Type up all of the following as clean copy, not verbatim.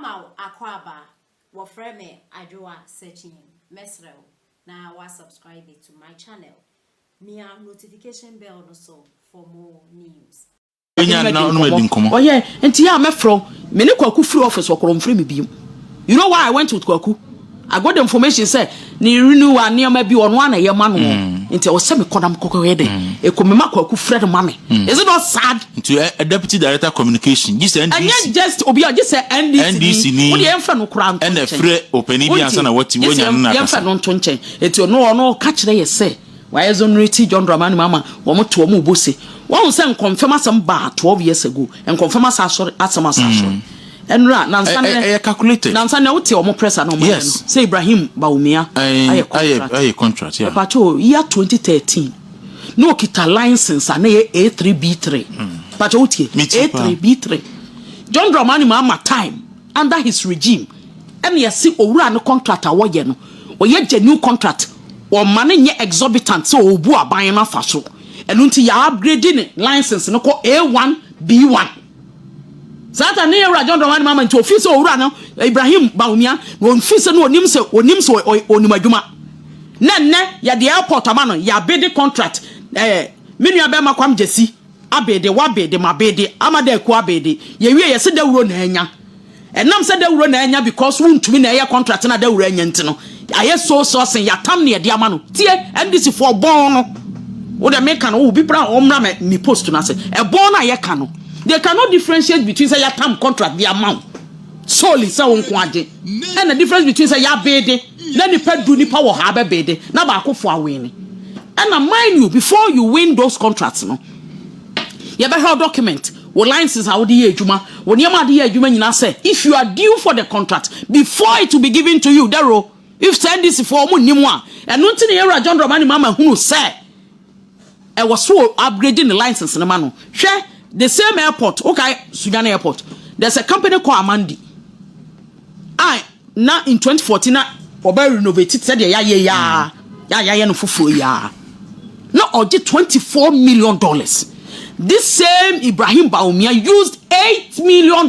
Mama Akwaba, wa frame Addo searching mesrel. Now I subscribe to my channel. Mia notification bell also for more news. Oh yeah, and tia me from me ne Kwaku free office or free me bi. You know why I went with Kwaku? I got the information say ni renew and near maybe on one a year man until semi kodam koko head. E come ma Kwaku Fred mommy. Is it not sad? To a deputy director communication. Just NDC. And just obia just say NDC ni. What the emfa no kra and the free open answer na what you want na. Emfa no ntonchen. Eti no catch dey say. Why is on reti John Dramani mama wo mo to mo bosi. One say confirm asem ba 12 years ago and confirm asem asem. Enra I calculated. Nansa na wote omo press na omo. Yes. Say Ibrahim Baumia I contract yeah. Pacho year 2013. No kita license na A3B3. Pacho wote A3B3. John Dramani mama time under his regime. And yes owura no contract awoye no. Oye genuine contract. Or money nye exorbitant so obu aban na fa so. Enu nti ya upgrading license no ko A1 B1. Sata ne era John Dramani mama nti office owura no Ibrahim Baumia no office no onim se onim adwuma. Ne ya the airport amano ya bid contract menu abema kwam jesi abede wa bede mabede amada ku abede ye wie ye se dawuro na anya. Enam se dawuro na anya because wuntumi na ye contract na dawuro anya nti no aye so sen ya tam ne de amano tie NDC for born no wo de make no bi bra omra me post na say e born na ye ka no they cannot differentiate between say ya tam contract the amount solely say wonko age and the difference between say ya bede na nipa du nipa wo ha be bede na ba Akuffo awin and mind you before you win those contracts no you better have document wo license how the adwuma wo niam ade adwuma nyina say if you are due for the contract before it will be given to you dero if send this for mo nimu a eno nti ne era John Dramani mama hunu say e was so upgrading the license na ma no hwe the same airport okay Sudan airport there's a company called Amandi now in 2014 na oba renovate it said ya no fufu ya no oje $24 million. This same Ibrahim Baumia used $8 million.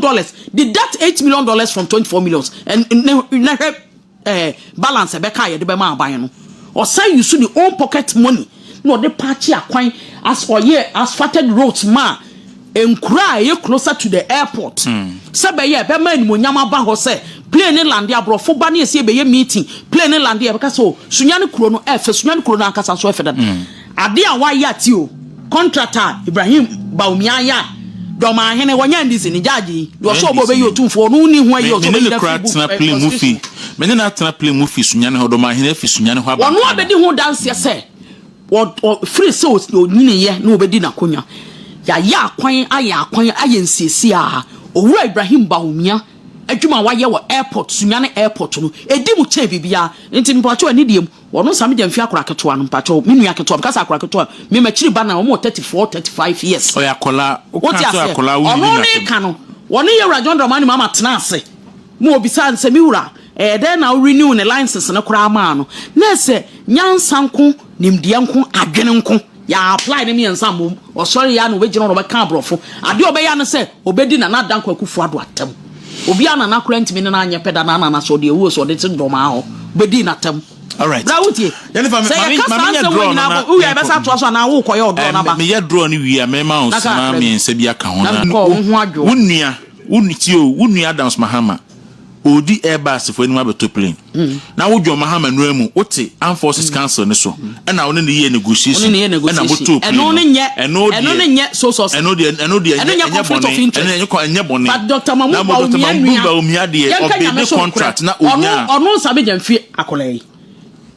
Did that $8 million from 24 million and balance ebeka ye de be ma aban no or say you so the own pocket money no the party akwan as for year asphalted roads ma enkura ye closer to the airport sabe ye be man mo nyama ba ho say plane land ya brofo ba na ese be ye meeting plane land ya beka so sunyane kuro no efe sunyane kuro no akasa so efe da ade a wa ya ti o contractor Ibrahim Baumia ya Dormaahemaa wonya ndisi ni judge do so bo be yo tumfo no ni ho ayi o so be na play movie mene na tena play movie sunyane ho Dormaahemaa fi sunyane ho aba wono obedi ho dance ya say free so nyine ye na obedi na konya ya akwan aye nsiesie a owura Ibrahim Baumia adwuma wa ye wo airport sunyane airport no edi mu che bibia nti mpacho ani diem wono same dem fi akora keto no mpacho menu aketo because akora keto me machiri ba na wo 34-35 years o ya kola o kan to akola wo ni na ka no wono ye John Dramani mama tena ase mo obisa nse mi wura then now renew the license na kura ma no na se nyansanko nimdia nko adwene nko ya apply ne mi ensam o sorry ya no we gina no be ka brofo ade obeya no se obedi na na danko Akuffo ado atam obi ana na kura ntimi na anya peda na na so de wo so de doma ho bedi na tam. All right. Brawutie. Jennifer, mama ya draw na wo ya be sa to so na wo koye odo na ba. Me ya draw ni wi me ma on sama me nsa bi aka ho na. Wonnua wonnua Adams Mahama. Odi Airbus for any mabeto plane. Na wo John Mahama no emu wote Armed Forces Council ne so. E na wo ne ye negotiation. E na moto plane. Eno ne nye so eno de conflict of interest. Enye bone. But Dr. Mahmoud Baumia de obey contract na onya. Ono sabe jamfi akolai.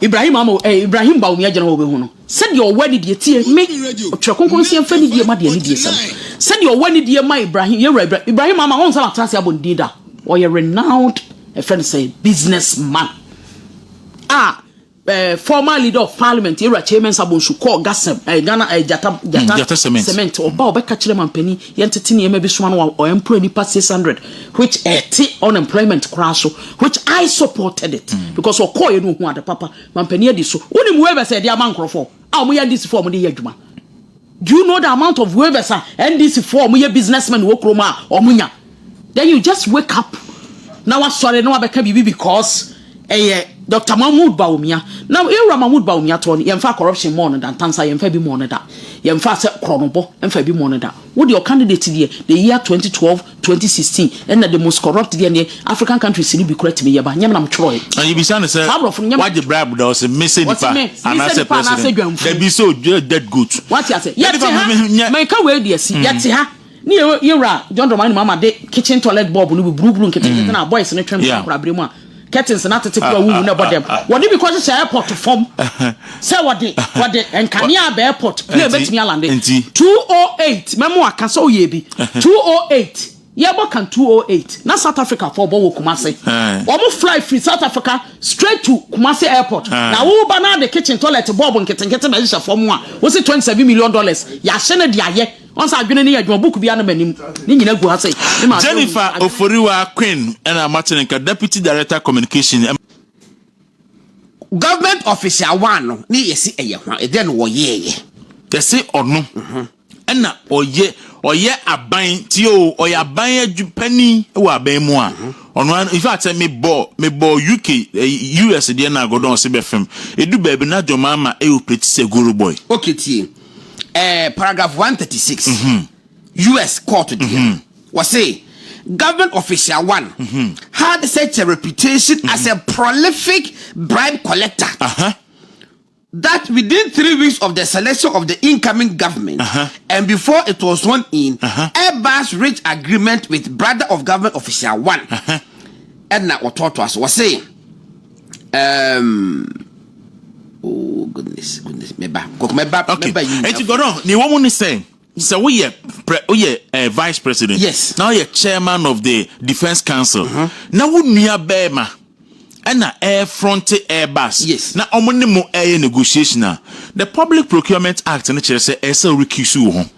Ibrahim Baumia jana wo be hu no. Said your word de tie me. Otwekonkon se mfa ni die ma de ni die sam. Said your word de ma Ibrahim mama won sa atrase abondida. Or a renowned friend say businessman. Former leader of parliament, era chairman Sabon Shuko Gasem, Ghana Jata Cement, or Bao Beka Chileman Penny, Yentini maybe Swan or employ ni past 600, which unemployment crash, which I supported it because of Koy no one the papa, Mampenia diso. Only whoever said the amount for we are this form of the Yajuma. Do you know the amount of whoever and this form we businessman Wokroma or Munya? Then you just wake up na wasɔre na wabɛka bibi because Dr. Mahmoud Baumia. Now, Era Mahmoud Baumia told Yemfa corruption more than Tansa Yemfa more than that. Yemfa set Chronobo and Fabi more than that. What your candidate here, the year 2012, 2016, and the most corrupt in the African countries in be correct me about Yamam Troy. And you be saying, sir, why the bribe was a missing and I said, President, they be so dead good. What you say? Yet, make a way, dear, see, yet, near John Dormaahemaa, the kitchen toilet bob, blue kitchen, our boys in the tram, Brabima. Curtains not to take a woman about them. What did because it's airport to form? Say what they and Kanya airport. Play bet me land 208. Memoir can so ye be 208. Yabo can 208. Now South Africa for Bowo Kumasi. Almost fly free South Africa straight to Kumasi Airport. Now who banana the kitchen toilet bob and kitchen measure for more. Was it $27 million? Yashene dia once I've been in here, your book be animating. Jennifer Oforiwa Queen and a Martinica, Deputy Director Communication. Government official one, ni see a then war ye. They say or no. And na or ye a buying tio or ya buying penny or bay more. On one, if I tell me bo UK, US, the na go down CBFM. It do baby na your mama, a pretty say guru boy. Okay, T. Paragraph 136. US court was say government official one had such a reputation as a prolific bribe collector that within 3 weeks of the selection of the incoming government and before it was sworn in, Airbus reached agreement with brother of government official one. And now what was saying oh goodness, me back. Okay. And you go on. The woman is saying, so we are vice president. Yes. Now you're chairman of the Defense Council. Now we near Bema and na air fronted Airbus. Yes. Now omoni mo air negotiation na. The Public Procurement Act and the say SL recuse home.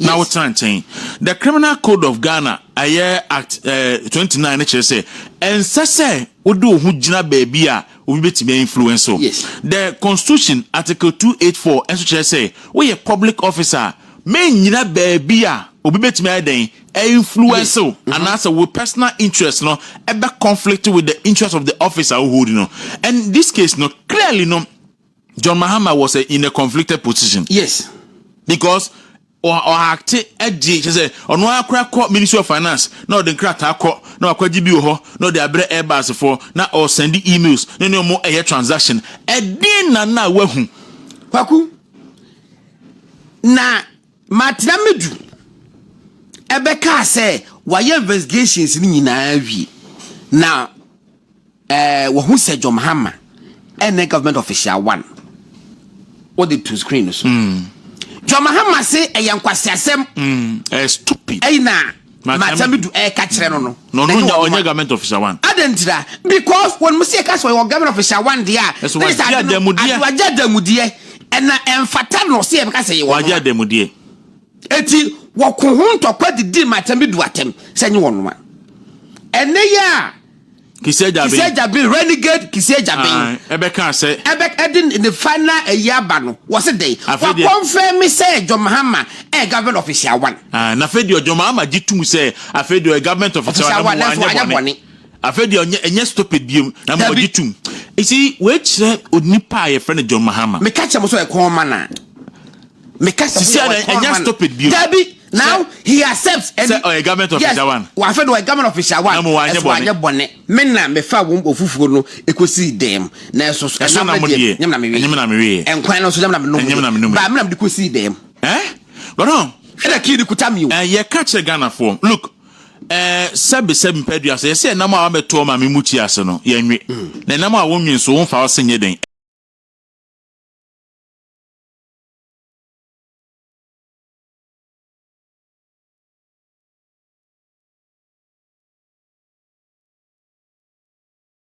Now what's saying? The Criminal Code of Ghana, Act 29 say and say we do who jina baby we be to be influential. Yes. The Constitution Article 284 and say we a public officer may jina baby we be to be influential and that's a with personal interest no ever conflict with the interest of the officer who hold and this case no clearly no John Mahama was in a conflicted position. Yes. Because or act edgy say on one crack Ministry of Finance no the crack no akwaji bi ho no the abre Airbus for na or send emails no more a transaction edin na wahu kwaku na matina medu ebeka say why investigations ni nyina wi na wo hu say John Mahama and the government official one what the two screens John Mahama say a young kwasiasem stupid na matamidu catch no government official one adentra because when Musia catch government official one there this is waja demudie and emfata no say because say waja demudie eti wakohun to kwadi matamidu atem say nyi wonoma ene ya Kisejabe renegade Kisejabe Ebeka say Ebek in the final yabano was a day confirm me say John Mahama government official one na fedi John Mahama jitum say afedi government official one afedi enye stupid biom na mo jitum isi which onipa ye friend John Mahama me catch am so e kon mana me catch am enye stupid biom Debbie now he accepts and say government official one wa fe do government official one anya bone me na me fa wo ofufuo no ekosi dem na eso na me nyem na me we enkwan no so nyem na me no ba me na me kosi dem but no e da kidi kutam you ye catch Ghana for look 7 pedua say nam a meto ma me muti ase no ye nwe na nam a wonwen so won fa o senye den